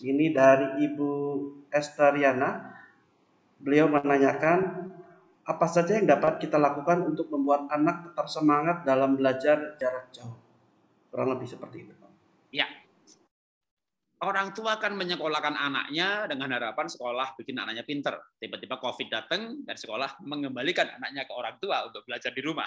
Ini dari Ibu Estariana. Beliau menanyakan, apa saja yang dapat kita lakukan untuk membuat anak tetap semangat dalam belajar jarak jauh? Kurang lebih seperti itu. Ya, orang tua kan menyekolahkan anaknya dengan harapan sekolah bikin anaknya pinter. Tiba-tiba COVID datang dan sekolah mengembalikan anaknya ke orang tua untuk belajar di rumah.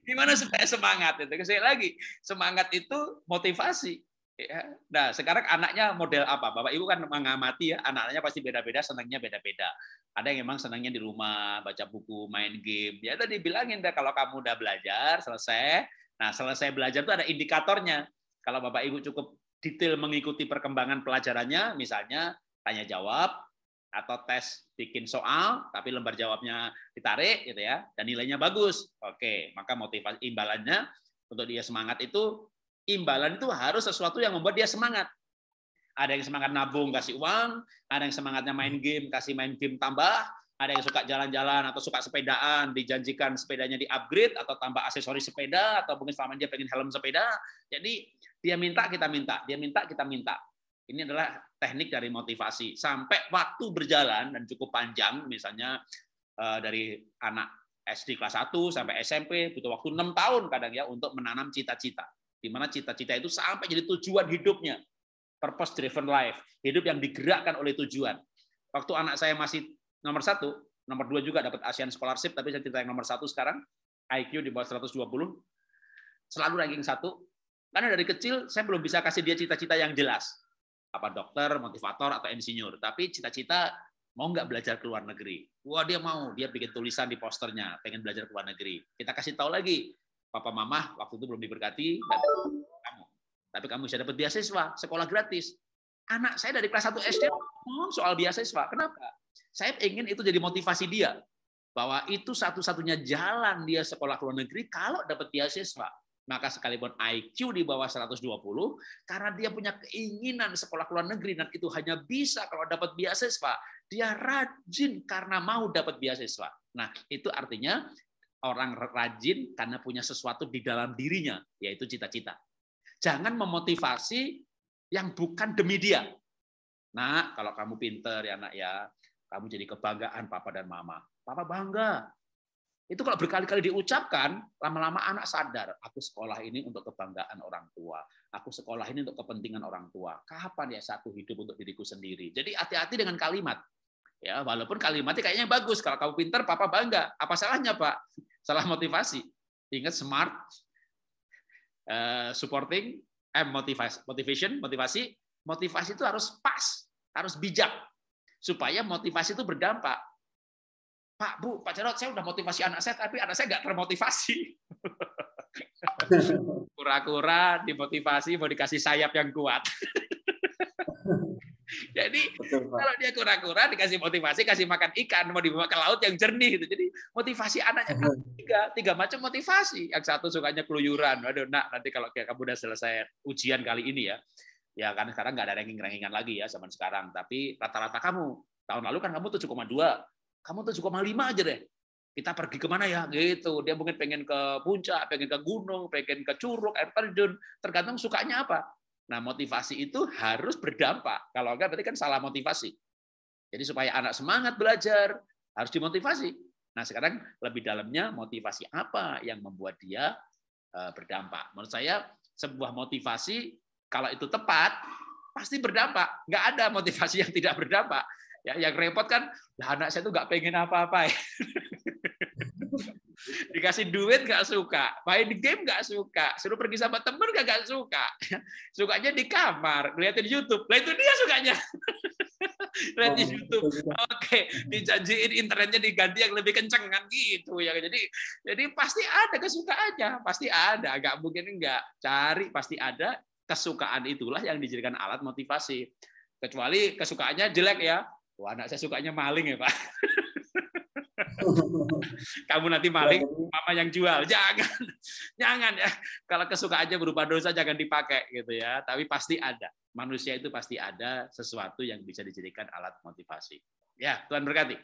Gimana supaya semangat? Itu sekali lagi, semangat itu motivasi. Ya. Nah, sekarang anaknya model apa? Bapak Ibu kan mengamati ya, anak-anaknya pasti beda-beda, senangnya beda-beda. Ada yang memang senangnya di rumah, baca buku, main game. Ya tadi bilangin deh, kalau kamu udah belajar, selesai. Nah, selesai belajar itu ada indikatornya. Kalau Bapak Ibu cukup detail mengikuti perkembangan pelajarannya, misalnya tanya jawab, atau tes bikin soal, tapi lembar jawabnya ditarik, gitu ya, dan nilainya bagus. Oke, maka motivasi imbalannya untuk dia semangat itu, imbalan itu harus sesuatu yang membuat dia semangat. Ada yang semangat nabung, kasih uang, ada yang semangatnya main game, kasih main game tambah, ada yang suka jalan-jalan atau suka sepedaan, dijanjikan sepedanya di-upgrade atau tambah aksesoris sepeda, atau mungkin selama dia pengen helm sepeda. Jadi dia minta, kita minta, dia minta, kita minta. Ini adalah teknik dari motivasi. Sampai waktu berjalan dan cukup panjang, misalnya dari anak SD kelas 1 sampai SMP, butuh waktu 6 tahun kadang ya untuk menanam cita-cita. Di mana cita-cita itu sampai jadi tujuan hidupnya. Purpose driven life. Hidup yang digerakkan oleh tujuan. Waktu anak saya masih nomor 1, nomor 2 juga dapat Asian Scholarship, tapi saya cerita yang nomor 1 sekarang, IQ di bawah 120, selalu ranking 1. Karena dari kecil saya belum bisa kasih dia cita-cita yang jelas. Apa dokter, motivator, atau insinyur. Tapi cita-cita mau nggak belajar ke luar negeri. Wah, dia mau. Dia bikin tulisan di posternya, pengen belajar ke luar negeri. Kita kasih tahu lagi, papa mama waktu itu belum diberkati, kamu. Tapi kamu bisa dapat beasiswa, sekolah gratis. Anak saya dari kelas 1 SD ngomong soal beasiswa. Kenapa? Saya ingin itu jadi motivasi dia. Bahwa itu satu-satunya jalan dia sekolah ke luar negeri kalau dapat beasiswa. Maka sekalipun IQ di bawah 120, karena dia punya keinginan sekolah ke luar negeri, dan itu hanya bisa kalau dapat beasiswa, dia rajin karena mau dapat beasiswa. Nah, itu artinya orang rajin karena punya sesuatu di dalam dirinya, yaitu cita-cita. Jangan memotivasi yang bukan demi dia. Nah, kalau kamu pinter ya nak ya, kamu jadi kebanggaan papa dan mama. Papa bangga. Itu kalau berkali-kali diucapkan, lama-lama anak sadar, aku sekolah ini untuk kebanggaan orang tua. Aku sekolah ini untuk kepentingan orang tua. Kapan ya satu hidup untuk diriku sendiri? Jadi hati-hati dengan kalimat. Ya, walaupun kalimatnya kayaknya bagus. Kalau kamu pintar, papa bangga. Apa salahnya, Pak? Salah motivasi. Ingat smart, supporting, motivasi itu harus pas, harus bijak. Supaya motivasi itu berdampak. Pak, Bu, Pak Jarod, saya udah motivasi anak saya, tapi anak saya nggak termotivasi. Kura-kura dimotivasi, mau dikasih sayap yang kuat. Jadi, betul, kalau dia kura-kura, dikasih motivasi, kasih makan ikan, mau dibawa ke laut yang jernih. Gitu. Jadi, motivasi anaknya tiga macam motivasi. Yang satu sukanya keluyuran. Waduh, nak, nanti kalau kamu udah selesai ujian kali ini ya kan sekarang nggak ada ranking-rankingan lagi ya zaman sekarang. Tapi rata-rata kamu, tahun lalu kan kamu 7,2. Kamu 7,5 aja deh. Kita pergi kemana ya? Gitu. Dia mungkin pengen ke puncak, pengen ke gunung, pengen ke curug, air terjun. Tergantung sukanya apa. Nah, motivasi itu harus berdampak. Kalau enggak, berarti kan salah motivasi. Jadi supaya anak semangat belajar, harus dimotivasi. Nah, sekarang lebih dalamnya motivasi apa yang membuat dia berdampak. Menurut saya, sebuah motivasi, kalau itu tepat, pasti berdampak. Nggak ada motivasi yang tidak berdampak. Ya, yang repot kan, anak saya tuh nggak pengen apa-apa. Ya. Dikasih duit nggak suka, main game nggak suka, suruh pergi sama temen nggak suka. Sukanya di kamar, liatin YouTube. Lah itu dia sukanya. Lihat di YouTube. Oke, dijanjiin internetnya diganti yang lebih kenceng kan gitu ya. Jadi pasti ada kesukaannya, pasti ada. Nggak mungkin enggak. Cari pasti ada. Kesukaan itulah yang dijadikan alat motivasi. Kecuali kesukaannya jelek ya. Wah, anak saya sukanya maling ya, Pak. Kamu nanti maling, mama yang jual. Jangan ya. Kalau kesukaannya berupa dosa jangan dipakai gitu ya. Tapi pasti ada. Manusia itu pasti ada sesuatu yang bisa dijadikan alat motivasi. Ya, Tuhan berkati.